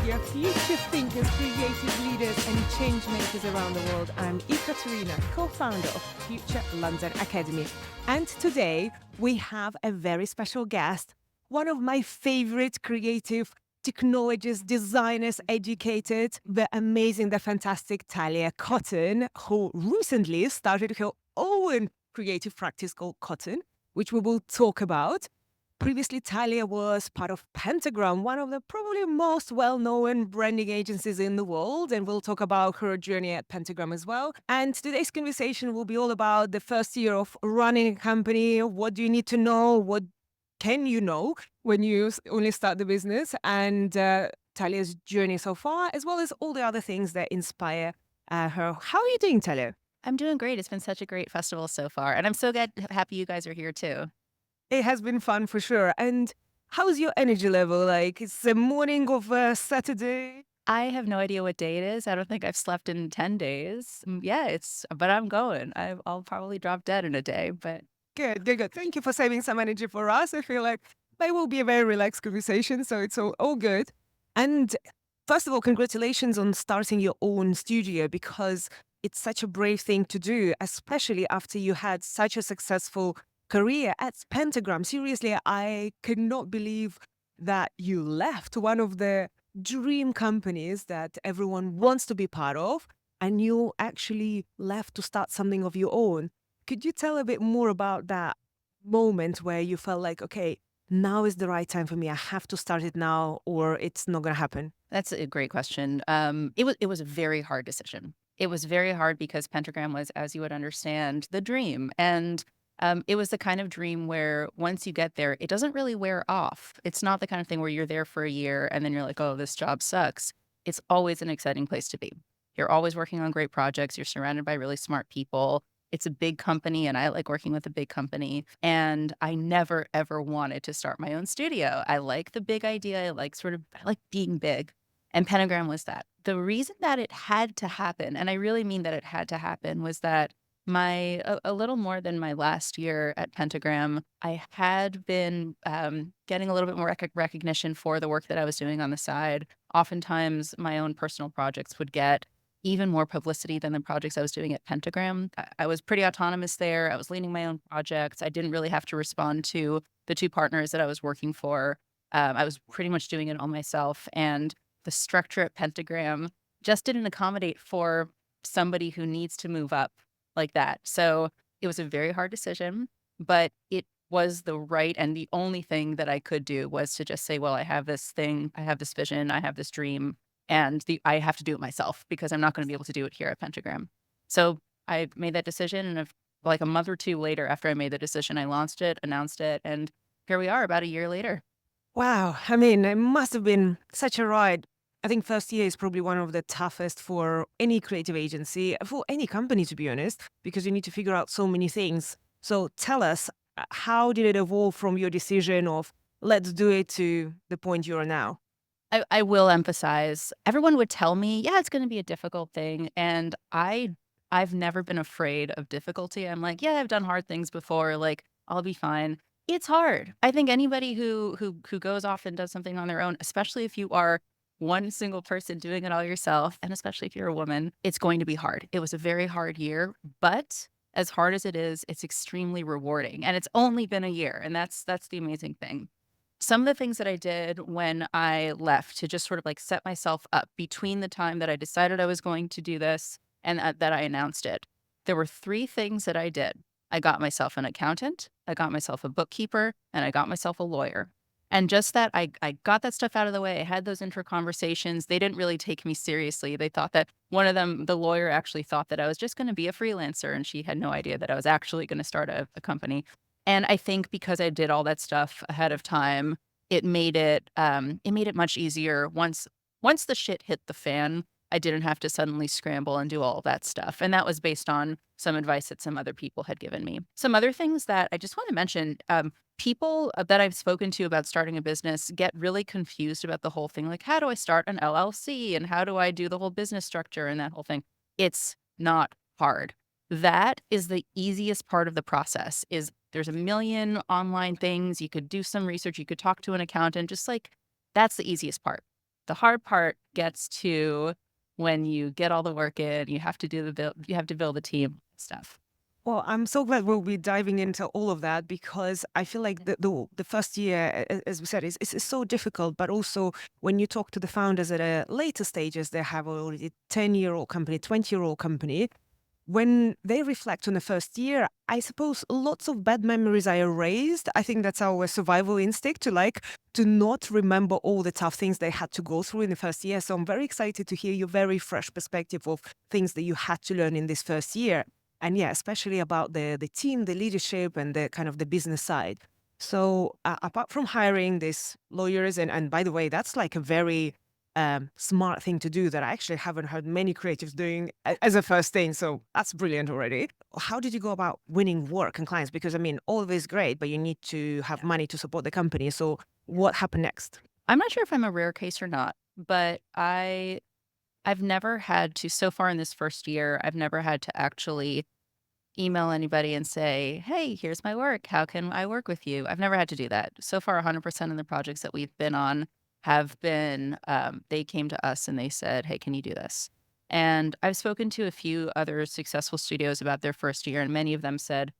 Media, future thinkers, creative leaders, and change makers around the world. I'm Ekaterina, co-founder of Future London Academy. And today we have a very special guest, one of my favorite creative technologists, designers, educated, the amazing, the fantastic Talia Cotton, who recently started her own creative practice called Cotton, which we will talk about. Previously, Talia was part of Pentagram, one of the probably most well-known branding agencies in the world, and we'll talk about her journey at Pentagram as well. And today's conversation will be all about the first year of running a company. What do you need to know? What can you know when you only start the business? And Talia's journey so far, as well as all the other things that inspire her. How are you doing, Talia? I'm doing great. It's been such a great festival so far. And I'm so happy you guys are here too. It has been fun for sure. And how's your energy level? Like, it's the morning of Saturday. I have no idea what day it is. I don't think I've slept in 10 days. Yeah, but I'm going. I'll probably drop dead in a day, but Good, good, good. Thank you for saving some energy for us. I feel like it will be a very relaxed conversation, so it's all good. And first of all, congratulations on starting your own studio because it's such a brave thing to do, especially after you had such a successful career at Pentagram. Seriously, I could not believe that you left one of the dream companies that everyone wants to be part of, and you actually left to start something of your own. Could you tell a bit more about that moment where you felt like, okay, now is the right time for me. I have to start it now or it's not going to happen? that's a great question. It was a very hard decision. It was very hard because Pentagram was, as you would understand, the dream. And it was the kind of dream where once you get there, it doesn't really wear off. It's not the kind of thing where you're there for a year and then you're like, oh, this job sucks. It's always an exciting place to be. You're always working on great projects. You're surrounded by really smart people. It's a big company, and I like working with a big company. And I never, ever wanted to start my own studio. I like the big idea. I like being big. And Pentagram was that. The reason that it had to happen, and I really mean that it had to happen, was that a little more than my last year at Pentagram, I had been getting a little bit more recognition for the work that I was doing on the side. Oftentimes, my own personal projects would get even more publicity than the projects I was doing at Pentagram. I was pretty autonomous there. I was leading my own projects. I didn't really have to respond to the two partners that I was working for. I was pretty much doing it all myself. And the structure at Pentagram just didn't accommodate for somebody who needs to move up like that. So it was a very hard decision, but it was the right and the only thing that I could do was to just say, well, I have this thing, I have this vision, I have this dream, and I have to do it myself because I'm not going to be able to do it here at Pentagram. So I made that decision, and like a month or two later, after I made the decision, I launched it, announced it, and here we are about a year later. Wow. I mean, it must have been such a ride. I think first year is probably one of the toughest for any creative agency, for any company, to be honest, because you need to figure out so many things. So tell us, how did it evolve from your decision of let's do it to the point you are now? I will emphasize, everyone would tell me, yeah, it's going to be a difficult thing, and I've never been afraid of difficulty. I'm like, yeah, I've done hard things before, like I'll be fine. It's hard. I think anybody who goes off and does something on their own, especially if you are one single person doing it all yourself, and especially if you're a woman, it's going to be hard. It was a very hard year, but as hard as it is, it's extremely rewarding. And it's only been a year, and that's the amazing thing. Some of the things that I did when I left to just sort of like set myself up between the time that I decided I was going to do this and that I announced it, there were three things that I did. I got myself an accountant, I got myself a bookkeeper, and I got myself a lawyer. And just that I got that stuff out of the way. I had those intro conversations. They didn't really take me seriously. They thought that one of them, the lawyer, actually thought that I was just going to be a freelancer, and she had no idea that I was actually going to start a company. And I think because I did all that stuff ahead of time, it made it much easier once the shit hit the fan. I didn't have to suddenly scramble and do all that stuff. And that was based on some advice that some other people had given me. Some other things that I just want to mention, people that I've spoken to about starting a business get really confused about the whole thing. Like, how do I start an LLC and how do I do the whole business structure and that whole thing? It's not hard. That is the easiest part of the process. Is there's a million online things. You could do some research. You could talk to an accountant. Just like that's the easiest part. The hard part gets to when you get all the work in, you have to do the build, you have to build a team stuff. Well, I'm so glad we'll be diving into all of that because I feel like the first year, as we said, is so difficult. But also, when you talk to the founders at a later stages, they have already 10-year-old company, 20-year-old company. When they reflect on the first year, I suppose lots of bad memories are erased. I think that's our survival instinct to to not remember all the tough things they had to go through in the first year. So I'm very excited to hear your very fresh perspective of things that you had to learn in this first year. And yeah, especially about the team, the leadership, and the kind of the business side. So apart from hiring these lawyers, and by the way, that's like a very smart thing to do that I actually haven't heard many creatives doing as a first thing. So that's brilliant already. How did you go about winning work and clients? Because I mean, all of this is great, but you need to have money to support the company. So what happened next? I'm not sure if I'm a rare case or not, but I've never had to, so far in this first year, I've never had to actually email anybody and say, "Hey, here's my work. How can I work with you?" I've never had to do that. So far, 100% of the projects that we've been on have been, they came to us and they said, "Hey, can you do this?" And I've spoken to a few other successful studios about their first year, and many of them said,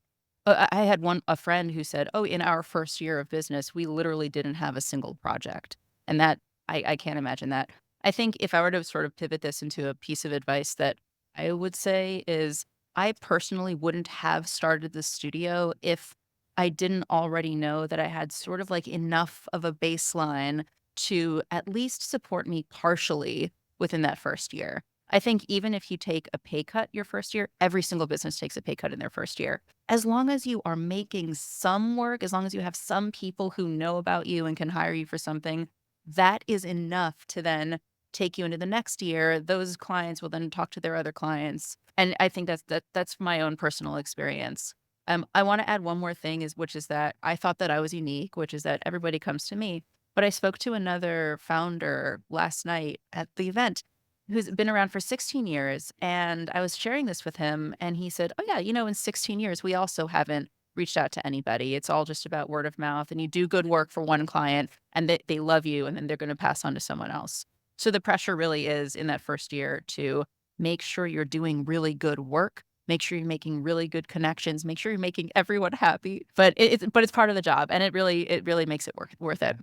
I had a friend who said, "Oh, in our first year of business, we literally didn't have a single project." And that I can't imagine that. I think if I were to sort of pivot this into a piece of advice that I would say is I personally wouldn't have started the studio if I didn't already know that I had sort of like enough of a baseline to at least support me partially within that first year. I think even if you take a pay cut your first year, every single business takes a pay cut in their first year. As long as you are making some work, as long as you have some people who know about you and can hire you for something, that is enough to then take you into the next year. Those clients will then talk to their other clients. And I think that's my own personal experience. I want to add one more thing which is that I thought that I was unique, which is that everybody comes to me. But I spoke to another founder last night at the event who's been around for 16 years. And I was sharing this with him, and he said, "Oh, yeah, in 16 years, we also haven't reached out to anybody. It's all just about word of mouth. And you do good work for one client, and they love you, and then they're going to pass on to someone else." So the pressure really is in that first year to make sure you're doing really good work. Make sure you're making really good connections. Make sure you're making everyone happy. But it's part of the job, and it really makes it worth it.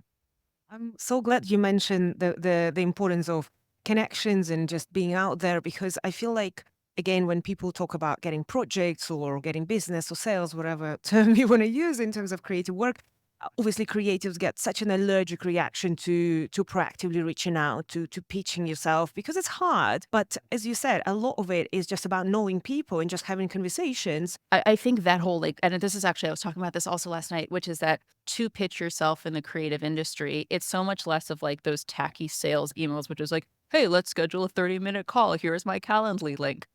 I'm so glad you mentioned the importance of connections and just being out there because I feel like again when people talk about getting projects or getting business or sales, whatever term you want to use in terms of creative work, obviously creatives get such an allergic reaction to proactively reaching out to pitching yourself because it's hard. But as you said, a lot of it is just about knowing people and just having conversations. I think that whole like, and this is actually, I was talking about this also last night, which is that to pitch yourself in the creative industry, it's so much less of like those tacky sales emails, which is like, "Hey, let's schedule a 30-minute call. Here's my Calendly link."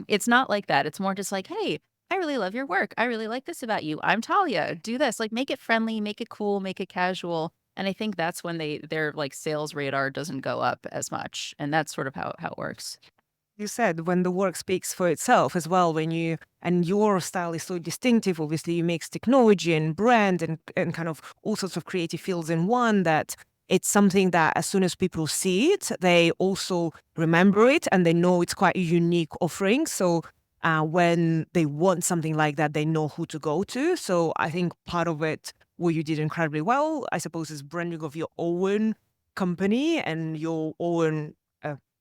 It's not like that. It's more just like, "Hey, I really love your work. I really like this about you. I'm Talia. Do this." Like, make it friendly, make it cool, make it casual. And I think that's when their like sales radar doesn't go up as much. And that's sort of how it works. You said when the work speaks for itself as well, when you and your style is so distinctive, obviously you mix technology and brand and kind of all sorts of creative fields in one that it's something that as soon as people see it, they also remember it and they know it's quite a unique offering. So when they want something like that, they know who to go to. So I think part of it, what you did incredibly well, I suppose, is branding of your own company and your own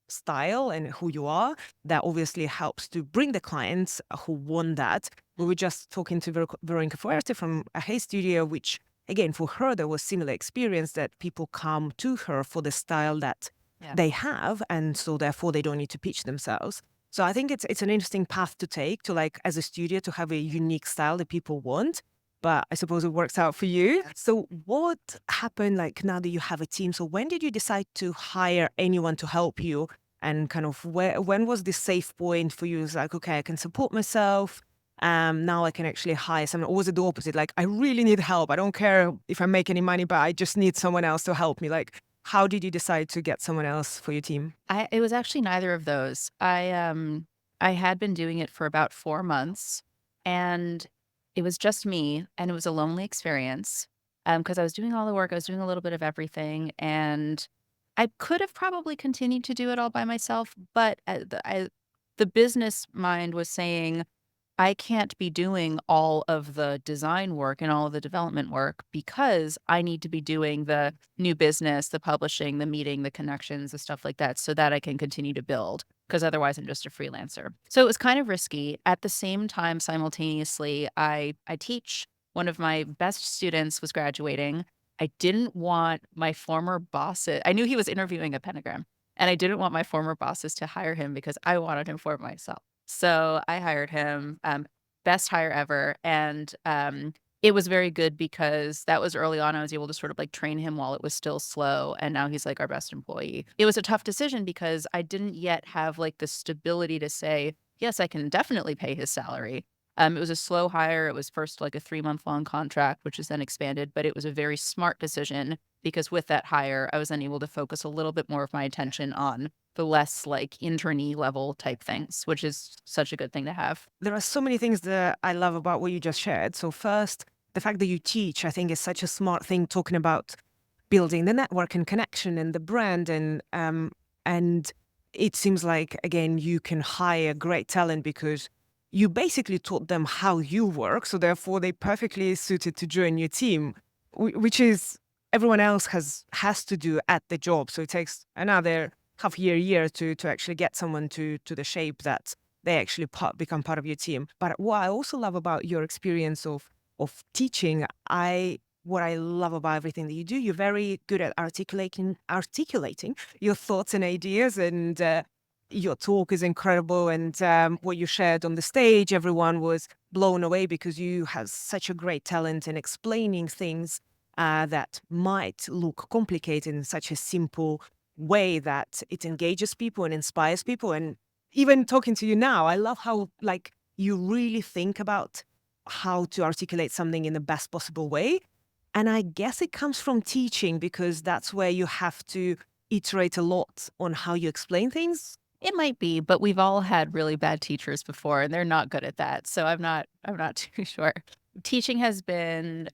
style and who you are. That obviously helps to bring the clients who want that. We were just talking to Veronica Fuerte from a Hay Studio, which again, for her, there was similar experience that people come to her for the style that Yeah. they have. And so therefore they don't need to pitch themselves. So I think it's an interesting path to take to like as a studio to have a unique style that people want. But I suppose it works out for you. So what happened like now that you have a team? So when did you decide to hire anyone to help you? And kind of when was this safe point for you? It's like, okay, I can support myself. Now I can actually hire someone. Or was it the opposite? Like, I really need help. I don't care if I make any money, but I just need someone else to help me. Like, how did you decide to get someone else for your team? It was actually neither of those. I had been doing it for about 4 months, and it was just me, and it was a lonely experience, because I was doing all the work, I was doing a little bit of everything, and I could have probably continued to do it all by myself, but the business mind was saying, I can't be doing all of the design work and all of the development work because I need to be doing the new business, the publishing, the meeting, the connections, the stuff like that so that I can continue to build because otherwise I'm just a freelancer. So it was kind of risky. At the same time, simultaneously, I teach. One of my best students was graduating. I didn't want my former bosses, I knew he was interviewing at Pentagram, and I didn't want my former bosses to hire him because I wanted him for myself. So I hired him, best hire ever, and, it was very good because that was early on. I was able to sort of, like, train him while it was still slow, and now he's, like, our best employee. It was a tough decision because I didn't yet have, like, the stability to say, "Yes, I can definitely pay his salary." It was a slow hire. It was first, like, a three-month-long contract, which was then expanded, but it was a very smart decision because with that hire, I was then able to focus a little bit more of my attention on the less, like, internee level type things, which is such a good thing to have. There are so many things that I love about what you just shared. So first, the fact that you teach, I think, is such a smart thing. Talking about building the network and connection and the brand, and it seems like again you can hire great talent because you basically taught them how you work. So therefore, they perfectly suited to join your team, which is everyone else has to do at the job. So it takes another half year to actually get someone to the shape that they actually become part of your team. But what I also love about your experience of teaching, what I love about everything that you do, you're very good at articulating your thoughts and ideas, and your talk is incredible. And what you shared on the stage, everyone was blown away because you have such a great talent in explaining things that might look complicated in such a simple way that it engages people and inspires people. And even talking to you now, I love how like you really think about how to articulate something in the best possible way. And I guess it comes from teaching because that's where you have to iterate a lot on how you explain things. It might be, but we've all had really bad teachers before, and they're not good at that, so I'm not too sure. Teaching has been,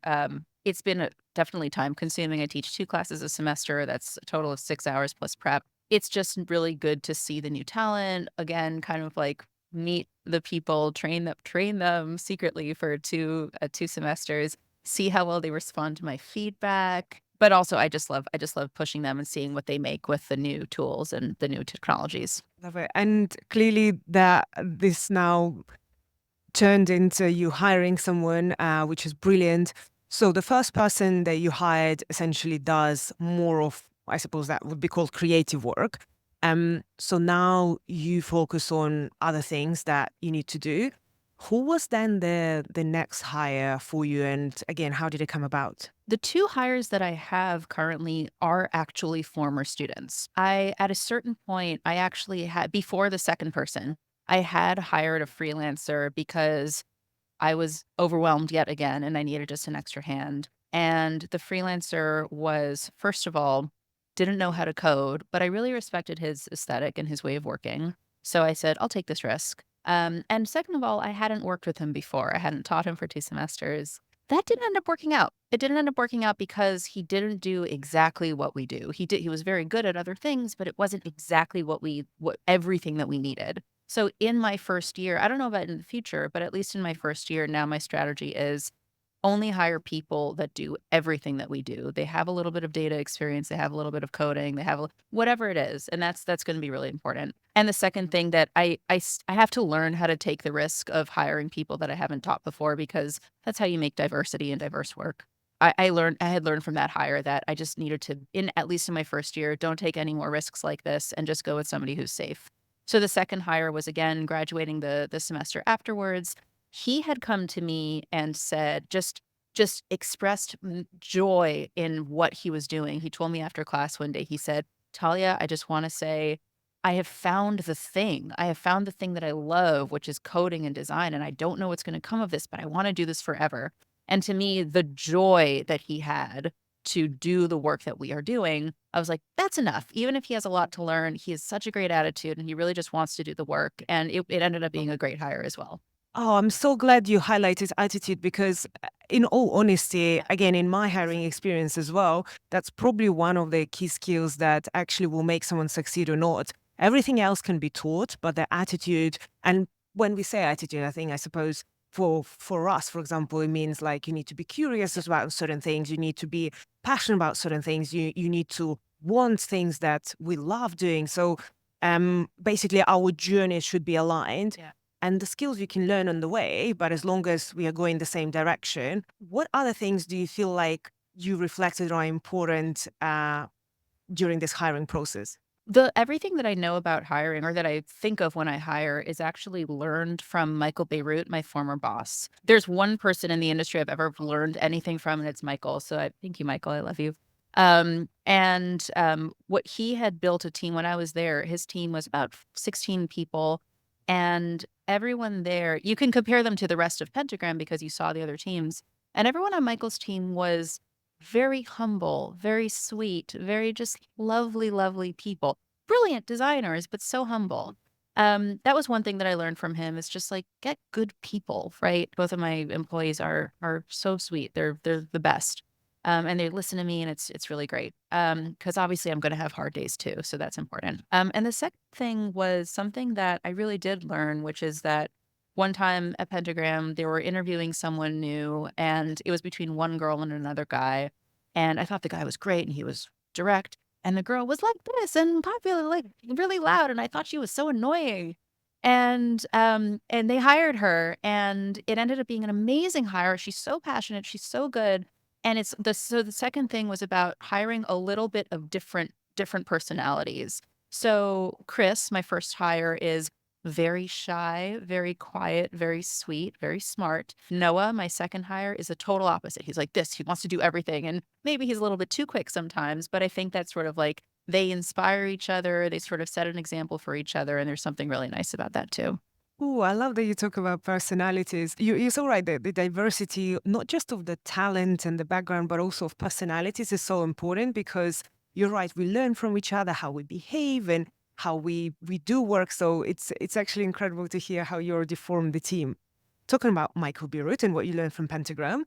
it's been, definitely time consuming. I teach 2 classes a semester, that's a total of 6 hours plus prep. It's just really good to see the new talent, again, kind of, like, meet the people, train them secretly for 2 semesters, see how well they respond to my feedback, but also I just love pushing them and seeing what they make with the new tools and the new technologies. Love it. And clearly that this now turned into you hiring someone, which is brilliant. So the first person that you hired essentially does more of, I suppose that would be called creative work. So now you focus on other things that you need to do. Who was then the next hire for you? And again, how did it come about? The 2 hires that I have currently are actually former students. At a certain point, I actually had, before the second person, I had hired a freelancer because I was overwhelmed yet again and I needed just an extra hand. And the freelancer was, first of all, didn't know how to code, but I really respected his aesthetic and his way of working. So I said, I'll take this risk. And second of all, I hadn't worked with him before. I hadn't taught him for 2 semesters. That didn't end up working out. It didn't end up working out because he didn't do exactly what we do. He was very good at other things, but it wasn't exactly what everything that we needed. So in my first year, I don't know about in the future, but at least in my first year, now my strategy is only hire people that do everything that we do. They have a little bit of data experience, they have a little bit of coding, they have whatever it is, and that's going to be really important. And the second thing that I have to learn how to take the risk of hiring people that I haven't taught before because that's how you make diversity and diverse work. I had learned from that hire that I just needed to, in at least in my first year, don't take any more risks like this and just go with somebody who's safe. So the second hire was again graduating the semester afterwards. He had come to me and said just expressed joy in what he was doing. He told me after class one day, he said, "Talia, I just want to say I have found the thing. I have found the thing that I love, which is coding and design, and I don't know what's going to come of this, but I want to do this forever." And to me, the joy that he had to do the work that we are doing, I was like, that's enough. Even if he has a lot to learn, he has such a great attitude and he really just wants to do the work. And it ended up being a great hire as well. Oh, I'm so glad you highlighted attitude because, in all honesty, again, in my hiring experience as well, that's probably one of the key skills that actually will make someone succeed or not. Everything else can be taught, but the attitude, and when we say attitude, I think, I suppose, for us, for example, it means like you need to be curious about certain things, you need to be passionate about certain things, you need to want things that we love doing. So basically our journey should be aligned Yeah. and the skills you can learn on the way, but as long as we are going the same direction. What other things do you feel like you reflected are important during this hiring process? The everything that I know about hiring or that I think of when I hire is actually learned from Michael Bierut, my former boss. There's one person in the industry I've ever learned anything from, and it's Michael. So I thank you, Michael. I love you. What he had built a team when I was there, his team was about 16 people. And everyone there, you can compare them to the rest of Pentagram because you saw the other teams. And everyone on Michael's team was very humble, very sweet, very just lovely, lovely people. Brilliant designers, but so humble. That was one thing that I learned from him is just like get good people, right? Both of my employees are so sweet. They're the best. And they listen to me and it's really great. Because obviously I'm gonna have hard days too. So that's important. And the second thing was something that I really did learn, which is that one time at Pentagram, they were interviewing someone new, and it was between one girl and another guy. And I thought the guy was great and he was direct. And the girl was like this and popular, like really loud. And I thought she was so annoying. And they hired her and it ended up being an amazing hire. She's so passionate, she's so good. And the second thing was about hiring a little bit of different personalities. So Chris, my first hire, is very shy, very quiet, very sweet, very smart. Noah, my second hire, is a total opposite. He's like this. He wants to do everything. And maybe he's a little bit too quick sometimes, but I think that's sort of like they inspire each other. They sort of set an example for each other. And there's something really nice about that too. Oh, I love that you talk about personalities. You're so right. The diversity, not just of the talent and the background, but also of personalities is so important because you're right. We learn from each other how we behave and how we do work. So it's actually incredible to hear how you already formed the team. Talking about Michael Bierut and what you learned from Pentagram,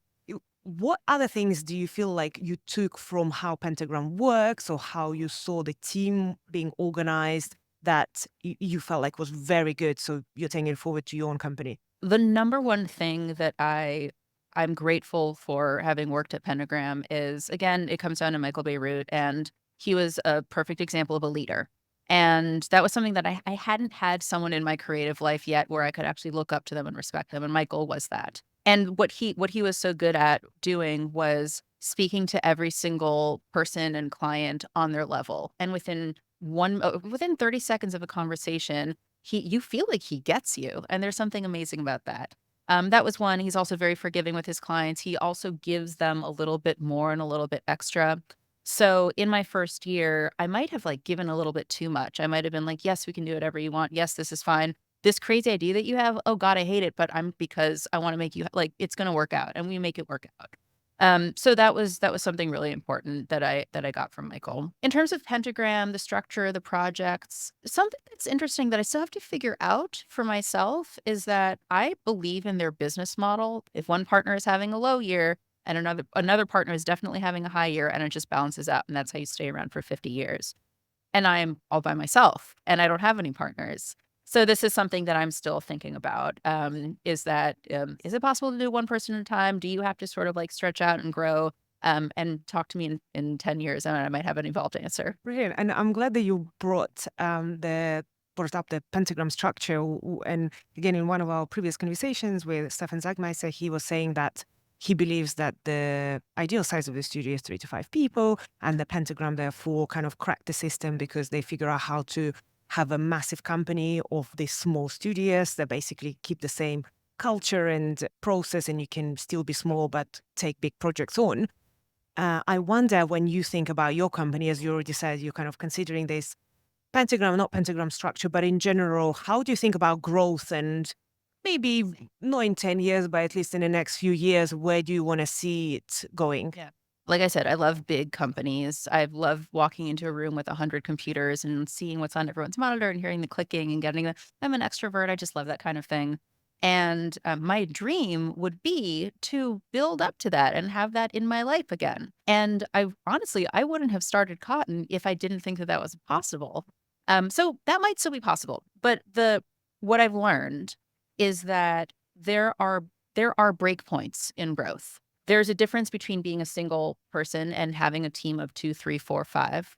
what other things do you feel like you took from how Pentagram works or how you saw the team being organized that you felt like was very good? So you're taking it forward to your own company. The number one thing that I'm grateful for having worked at Pentagram is, again, it comes down to Michael Bierut, and he was a perfect example of a leader. And that was something that I hadn't had someone in my creative life yet where I could actually look up to them and respect them, and Michael was that. And what he was so good at doing was speaking to every single person and client on their level. And within 30 seconds of a conversation, you feel like he gets you, and there's something amazing about that. That was one. He's also very forgiving with his clients. He also gives them a little bit more and a little bit extra. So in my first year, I might have like given a little bit too much. I might have been like, yes, we can do whatever you want. Yes, this is fine. This crazy idea that you have, oh God, I hate it, but I'm because I want to make you like it's gonna work out and we make it work out. So that was something really important that I got from Michael. In terms of Pentagram, the structure, the projects, something that's interesting that I still have to figure out for myself is that I believe in their business model. If one partner is having a low year and another partner is definitely having a high year, and it just balances out, and that's how you stay around for 50 years. And I'm all by myself and I don't have any partners. So this is something that I'm still thinking about. Is it possible to do one person at a time? Do you have to sort of like stretch out and grow? And talk to me in 10 years and I might have an evolved answer. Brilliant. And I'm glad that you brought up the pentagram structure. And again, in one of our previous conversations with Stefan Zagmeister, he was saying that he believes that the ideal size of the studio is 3 to 5 people, and the pentagram therefore kind of cracked the system because they figure out how to have a massive company of these small studios that basically keep the same culture and process, and you can still be small but take big projects on. I wonder when you think about your company, as you already said, you're kind of considering this pentagram, not pentagram structure, but in general, how do you think about growth and maybe not in 10 years, but at least in the next few years, where do you want to see it going? Yeah. Like I said, I love big companies. I love walking into a room with 100 computers and seeing what's on everyone's monitor and hearing the clicking and getting the I'm an extrovert. I just love that kind of thing. And my dream would be to build up to that and have that in my life again. And I honestly, I wouldn't have started Cotton if I didn't think that that was possible. So that might still be possible. But what I've learned is that there are breakpoints in growth. There's a difference between being a single person and having a team of two, three, four, five.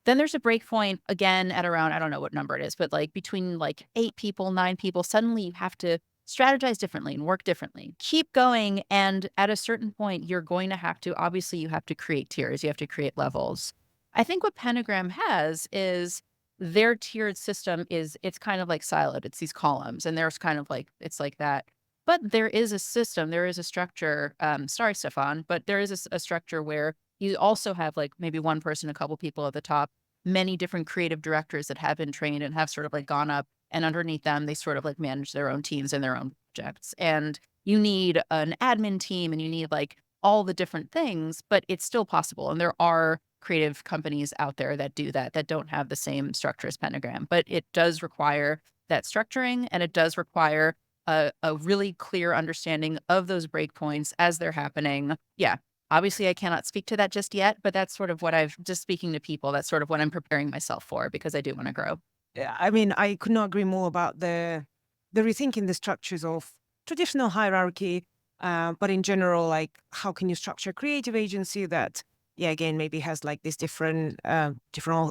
Then there's a break point again at around, I don't know what number it is, but like between like 8 people, 9 people, suddenly you have to strategize differently and work differently. Keep going. And at a certain point, you're going to have to, obviously, you have to create tiers, you have to create levels. I think what Pentagram has is their tiered system is it's kind of like siloed. It's these columns, and there's kind of like, it's like that. But there is a system, there is a structure. Sorry, Stefan, but there is a structure where you also have like maybe one person, a couple people at the top, many different creative directors that have been trained and have sort of like gone up, and underneath them, they sort of like manage their own teams and their own projects. And you need an admin team and you need like all the different things, but it's still possible. And there are creative companies out there that do that, that don't have the same structure as Pentagram, but it does require that structuring, and it does require a really clear understanding of those breakpoints as they're happening. Yeah. Obviously, I cannot speak to that just yet, but that's sort of what I've just speaking to people. That's sort of what I'm preparing myself for because I do want to grow. Yeah, I mean, I could not agree more about the rethinking the structures of traditional hierarchy, but in general, like how can you structure a creative agency that, yeah, again, maybe has like these different,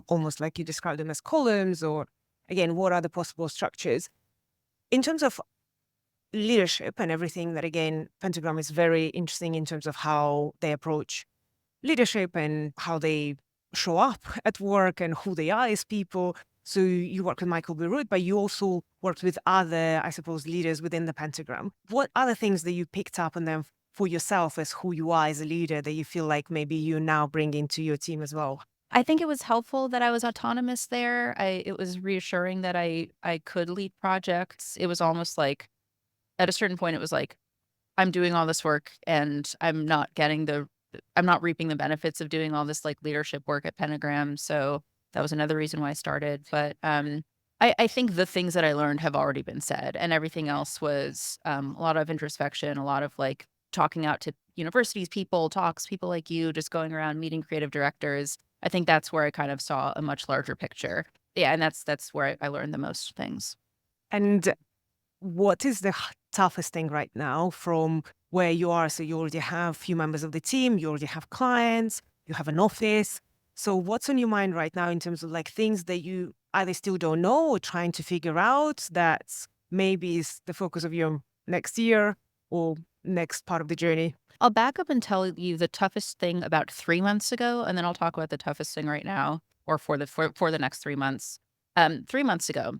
almost like you described them as columns, or again, what are the possible structures in terms of leadership and everything that again, Pentagram is very interesting in terms of how they approach leadership and how they show up at work and who they are as people. So you work with Michael Bierut, but you also worked with other, I suppose, leaders within the Pentagram. What other things that you picked up on them for yourself as who you are as a leader that you feel like maybe you now bring into your team as well? I think it was helpful that I was autonomous there. It was reassuring that I could lead projects. It was almost like at a certain point, it was like, I'm doing all this work and I'm not reaping the benefits of doing all this like leadership work at Pentagram. So that was another reason why I started. But I think the things that I learned have already been said, and everything else was a lot of introspection, a lot of like talking out to universities, people, talks, people like you, just going around meeting creative directors. I think that's where I kind of saw a much larger picture. Yeah, and that's where I learned the most things. And what is the toughest thing right now from where you are? So you already have a few members of the team, you already have clients, you have an office. So what's on your mind right now in terms of like things that you either still don't know or trying to figure out that maybe is the focus of your next year or next part of the journey? I'll back up and tell you the toughest thing about 3 months ago, and then I'll talk about the toughest thing right now or for the next 3 months. 3 months ago,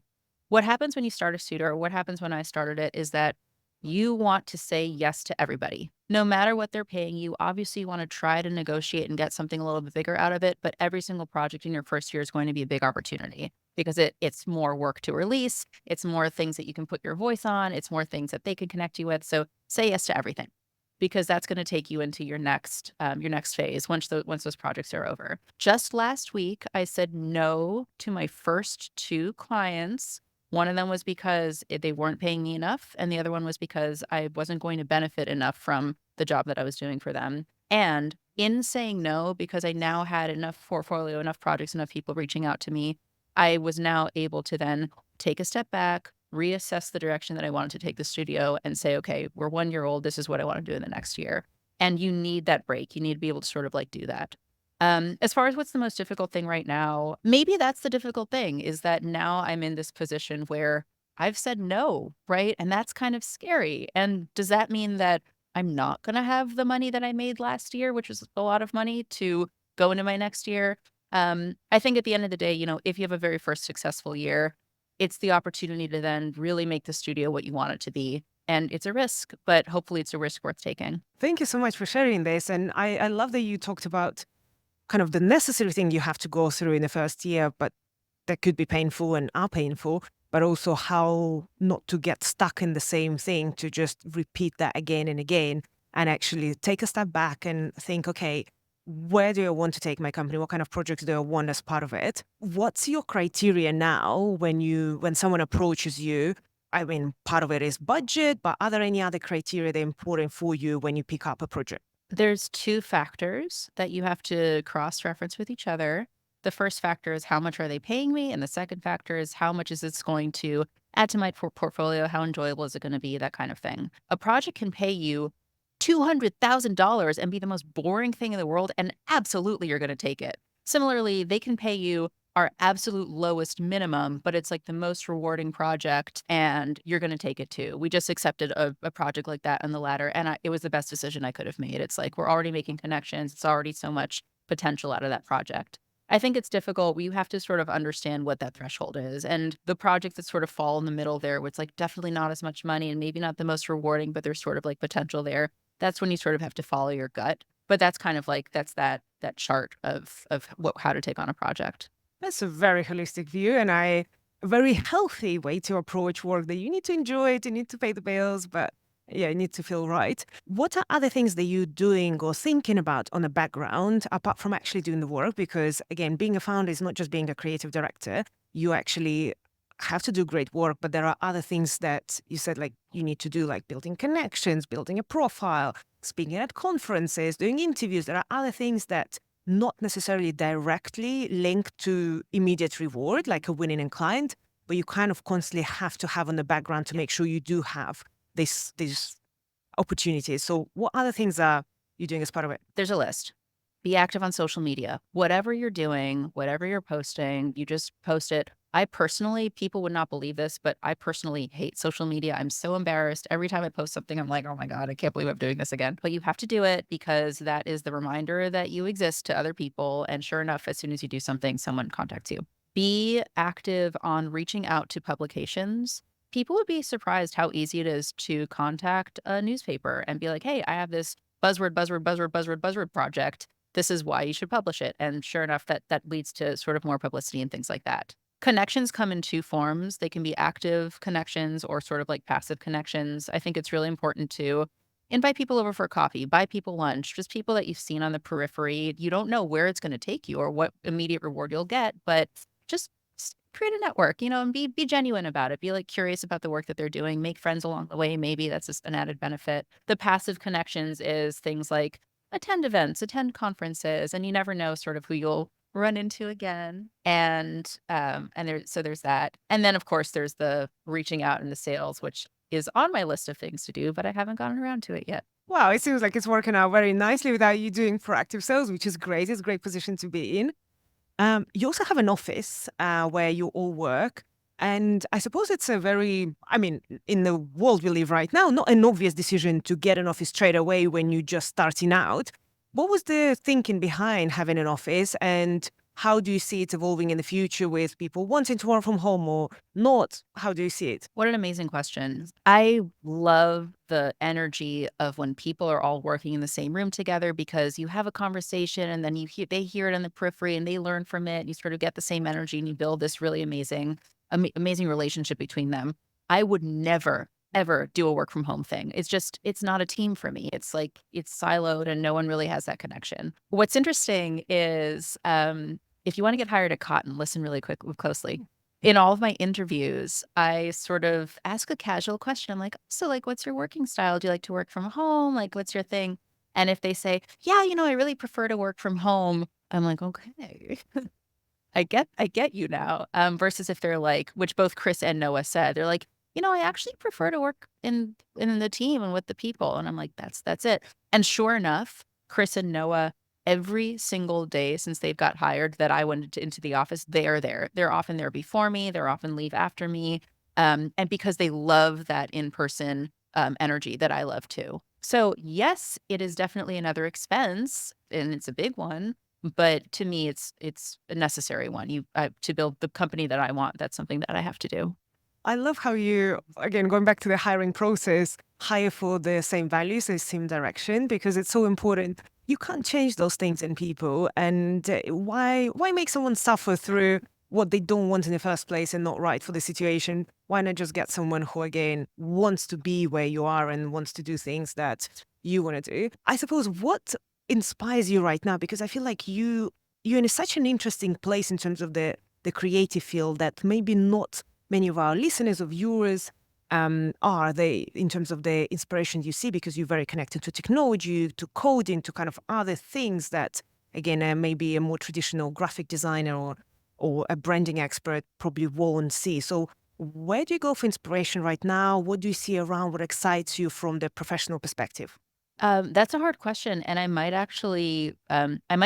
what happens when you start a studio, or what happens when I started it, is that you want to say yes to everybody. No matter what they're paying you, obviously you want to try to negotiate and get something a little bit bigger out of it, but every single project in your first year is going to be a big opportunity because it's more work to release, it's more things that you can put your voice on, it's more things that they can connect you with. So say yes to everything because that's going to take you into your next phase once those projects are over. Just last week, I said no to my first 2 clients. One of them was because they weren't paying me enough, and the other one was because I wasn't going to benefit enough from the job that I was doing for them. And in saying no, because I now had enough portfolio, enough projects, enough people reaching out to me, I was now able to then take a step back, reassess the direction that I wanted to take the studio, and say, okay, we're 1 year old. This is what I want to do in the next year. And you need that break. You need to be able to sort of like do that. As far as what's the most difficult thing right now, maybe that's the difficult thing is that now I'm in this position where I've said no, right? And that's kind of scary. And does that mean that I'm not going to have the money that I made last year, which was a lot of money, to go into my next year? I think at the end of the day, if you have a very first successful year, it's the opportunity to then really make the studio what you want it to be. And it's a risk, but hopefully it's a risk worth taking. Thank you so much for sharing this. And I love that you talked about kind of the necessary thing you have to go through in the first year, but that could be painful and are painful, but also how not to get stuck in the same thing, to just repeat that again and again and actually take a step back and think, okay, where do I want to take my company? What kind of projects do I want as part of it? What's your criteria now when someone approaches you? I mean, part of it is budget, but are there any other criteria that are important for you when you pick up a project? There's two factors that you have to cross-reference with each other. The first factor is how much are they paying me? And the second factor is how much is this going to add to my portfolio? How enjoyable is it going to be? That kind of thing. A project can pay you $200,000 and be the most boring thing in the world, and absolutely you're going to take it. Similarly, they can pay you our absolute lowest minimum, but it's like the most rewarding project and you're going to take it too. We just accepted a project like that on the ladder, and it was the best decision I could have made. It's like we're already making connections. It's already so much potential out of that project. I think it's difficult. You have to sort of understand what that threshold is. And the projects that sort of fall in the middle there, where it's like definitely not as much money and maybe not the most rewarding, but there's sort of like potential there. That's when you sort of have to follow your gut. But that's kind of like that's that chart of how to take on a project. That's a very holistic view and a very healthy way to approach work that you need to enjoy it, you need to pay the bills, but yeah, you need to feel right. What are other things that you're doing or thinking about on the background apart from actually doing the work? Because again, being a founder is not just being a creative director. You actually have to do great work, but there are other things that you said like you need to do, like building connections, building a profile, speaking at conferences, doing interviews. There are other things that not necessarily directly linked to immediate reward, like a winning a client, but you kind of constantly have to have on the background to make sure you do have these opportunities. So what other things are you doing as part of it? There's a list. Be active on social media. Whatever you're doing, whatever you're posting, you just post it. I personally, people would not believe this, but I personally hate social media. I'm so embarrassed. Every time I post something, I'm like, oh my God, I can't believe I'm doing this again. But you have to do it because that is the reminder that you exist to other people. And sure enough, as soon as you do something, someone contacts you. Be active on reaching out to publications. People would be surprised how easy it is to contact a newspaper and be like, hey, I have this buzzword project. This is why you should publish it. And sure enough, that leads to sort of more publicity and things like that. Connections come in two forms. They can be active connections or sort of like passive connections. I think it's really important to invite people over for coffee, buy people lunch, just people that you've seen on the periphery. You don't know where it's going to take you or what immediate reward you'll get, but just create a network, and be genuine about it. Be like curious about the work that they're doing, make friends along the way. Maybe that's just an added benefit. The passive connections is things like attend events, attend conferences, and you never know sort of who you'll run into again. And there's that. And then of course there's the reaching out into sales, which is on my list of things to do, but I haven't gotten around to it yet. Wow, it seems like it's working out very nicely without you doing proactive sales, which is great. It's a great position to be in. You also have an office where you all work. And I suppose it's a very, I mean, in the world we live right now, not an obvious decision to get an office straight away when you're just starting out. What was the thinking behind having an office, and how do you see it evolving in the future with people wanting to work from home or not? How do you see it? What an amazing question. I love the energy of when people are all working in the same room together because you have a conversation and then they hear it in the periphery and they learn from it. And you sort of get the same energy and you build this really amazing relationship between them. I would never, ever do a work from home thing. It's not a team for me. It's like, it's siloed and no one really has that connection. What's interesting is, if you want to get hired at Cotton, listen really closely. In all of my interviews, I sort of ask a casual question. I'm like, so like, what's your working style? Do you like to work from home? Like, what's your thing? And if they say, yeah, I really prefer to work from home, I'm like, okay, I get you now. Versus if they're like, which both Chris and Noah said, they're like, I actually prefer to work in the team and with the people. And I'm like, that's it. And sure enough, Chris and Noah, every single day since they've got hired that I went into the office, they are there. They're often there before me. They're often leave after me. And because they love that in-person energy that I love too. So yes, it is definitely another expense and it's a big one. But to me, it's a necessary one. To build the company that I want, that's something that I have to do. I love how you, again, going back to the hiring process, hire for the same values, the same direction, because it's so important. You can't change those things in people. And why make someone suffer through what they don't want in the first place and not right for the situation? Why not just get someone who, again, wants to be where you are and wants to do things that you want to do? I suppose what inspires you right now, because I feel like you're in such an interesting place in terms of the creative field that maybe not many of our listeners or viewers are they in terms of the inspiration you see, because you're very connected to technology, to coding, to kind of other things that, again, maybe a more traditional graphic designer or a branding expert probably won't see. So where do you go for inspiration right now? What do you see around? What excites you from the professional perspective? That's a hard question, and I might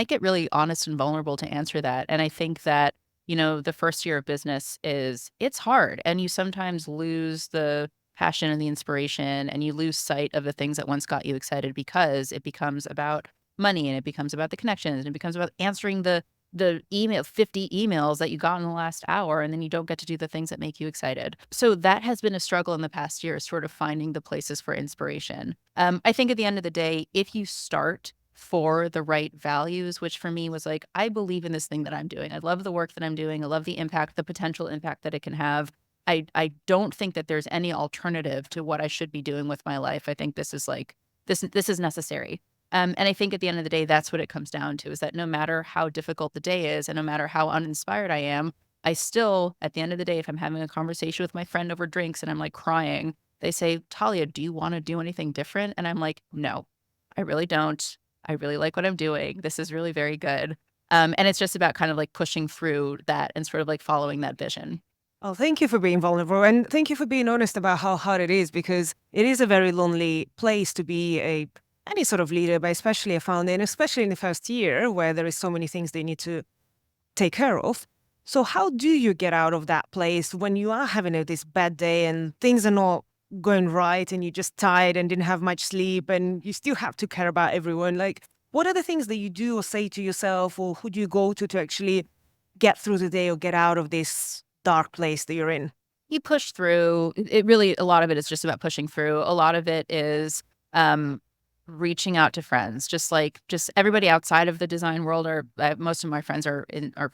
get really honest and vulnerable to answer that. And I think that, the first year of business it's hard, and you sometimes lose the passion and the inspiration, and you lose sight of the things that once got you excited because it becomes about money, and it becomes about the connections, and it becomes about answering the 50 emails that you got in the last hour, and then you don't get to do the things that make you excited. So that has been a struggle in the past year, sort of finding the places for inspiration. I think at the end of the day, if you start for the right values, which for me was like, I believe in this thing that I'm doing. I love the work that I'm doing. I love the impact, the potential impact that it can have. I don't think that there's any alternative to what I should be doing with my life. I think this is like this is necessary. And I think at the end of the day, that's what it comes down to, is that no matter how difficult the day is and no matter how uninspired I am, I still, at the end of the day, if I'm having a conversation with my friend over drinks and I'm like crying, they say, Talia, do you want to do anything different? And I'm like, no, I really don't. I really like what I'm doing. This is really very good. And it's just about kind of like pushing through that and sort of like following that vision. Oh, thank you for being vulnerable, and thank you for being honest about how hard it is, because it is a very lonely place to be any sort of leader, but especially a founder, and especially in the first year where there is so many things they need to take care of. So how do you get out of that place when you are having this bad day and things are not going right and you're just tired and didn't have much sleep and you still have to care about everyone? Like, what are the things that you do or say to yourself, or who do you go to actually get through the day or get out of this dark place that you're in? You push through. It really, a lot of it is just about pushing through. A lot of it is um, reaching out to friends, just everybody outside of the design world, or most of my friends are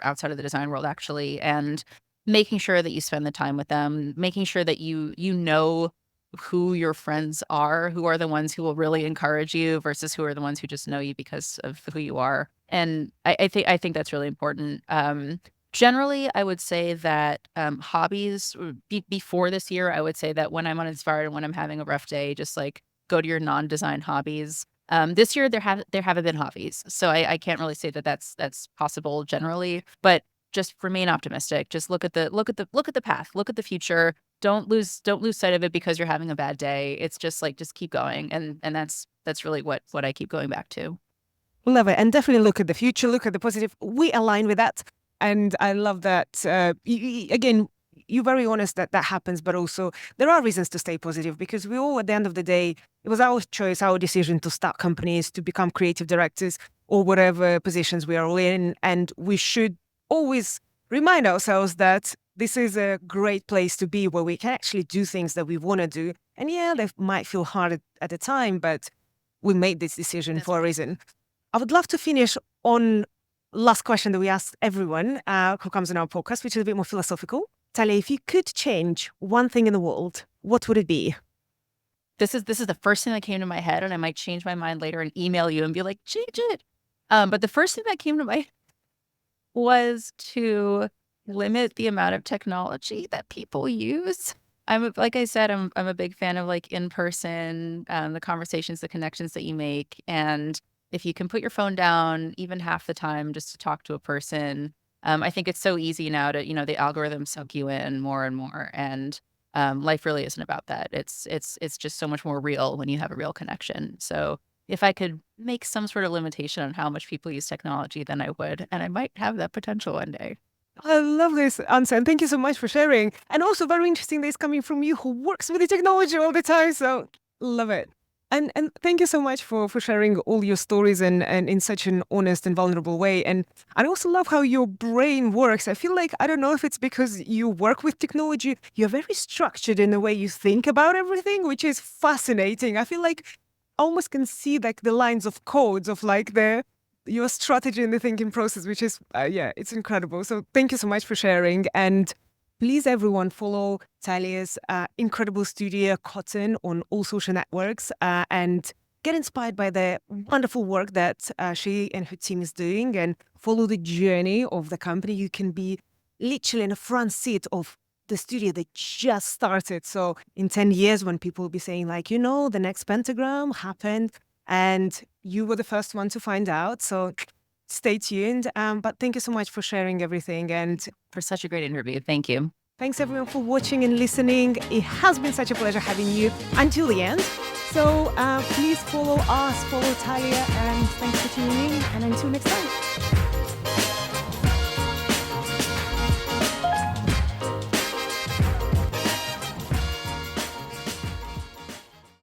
outside of the design world actually, and making sure that you spend the time with them, making sure that you know who your friends are, who are the ones who will really encourage you versus who are the ones who just know you because of who you are. And I think that's really important. Generally, I would say that hobbies before this year, I would say that when I'm uninspired and when I'm having a rough day, just like go to your non-design hobbies. This year there haven't been hobbies, so I can't really say that that's possible generally. But just remain optimistic. Just look at the path. Look at the future. Don't lose sight of it because you're having a bad day. It's just like just keep going, and that's really what I keep going back to. Love it. And definitely look at the future, look at the positive. We align with that. And I love that. Again, you're very honest that that happens, but also there are reasons to stay positive, because we all, at the end of the day, it was our choice, our decision to start companies, to become creative directors or whatever positions we are all in. And we should always remind ourselves that this is a great place to be, where we can actually do things that we want to do. And yeah, they might feel hard at the time, but we made this decision That's for a right. reason. I would love to finish on last question that we ask everyone who comes on our podcast, which is a bit more philosophical. Talia, if you could change one thing in the world, what would it be? This is the first thing that came to my head, and I might change my mind later and email you and be like, change it. But the first thing that came to my was to limit the amount of technology that people use. Like I said, I'm a big fan of like in person, the conversations, the connections that you make, and if you can put your phone down even half the time just to talk to a person, I think it's so easy now to the algorithms suck you in more and more, and life really isn't about that. It's just so much more real when you have a real connection. So if I could make some sort of limitation on how much people use technology, then I would, and I might have that potential one day. I love this answer, and thank you so much for sharing. And also very interesting that it's coming from you, who works with the technology all the time. So love it. And thank you so much for sharing all your stories and in such an honest and vulnerable way. And I also love how your brain works. I feel like, I don't know if it's because you work with technology, you're very structured in the way you think about everything, which is fascinating. I feel like I almost can see like the lines of codes of like the your strategy in the thinking process, which is yeah, it's incredible. So thank you so much for sharing. And please, everyone, follow Talia's incredible studio Cotton on all social networks, and get inspired by the wonderful work that she and her team is doing, and follow the journey of the company. You can be literally in a front seat of the studio that just started. So in 10 years, when people will be saying like, the next Pentagram happened and you were the first one to find out. So stay tuned. But thank you so much for sharing everything. And For such a great interview. Thank you. thanks everyone for watching and listening. It has been such a pleasure having you until the end. So please follow us, follow Talia, and thanks for tuning in. And until next time.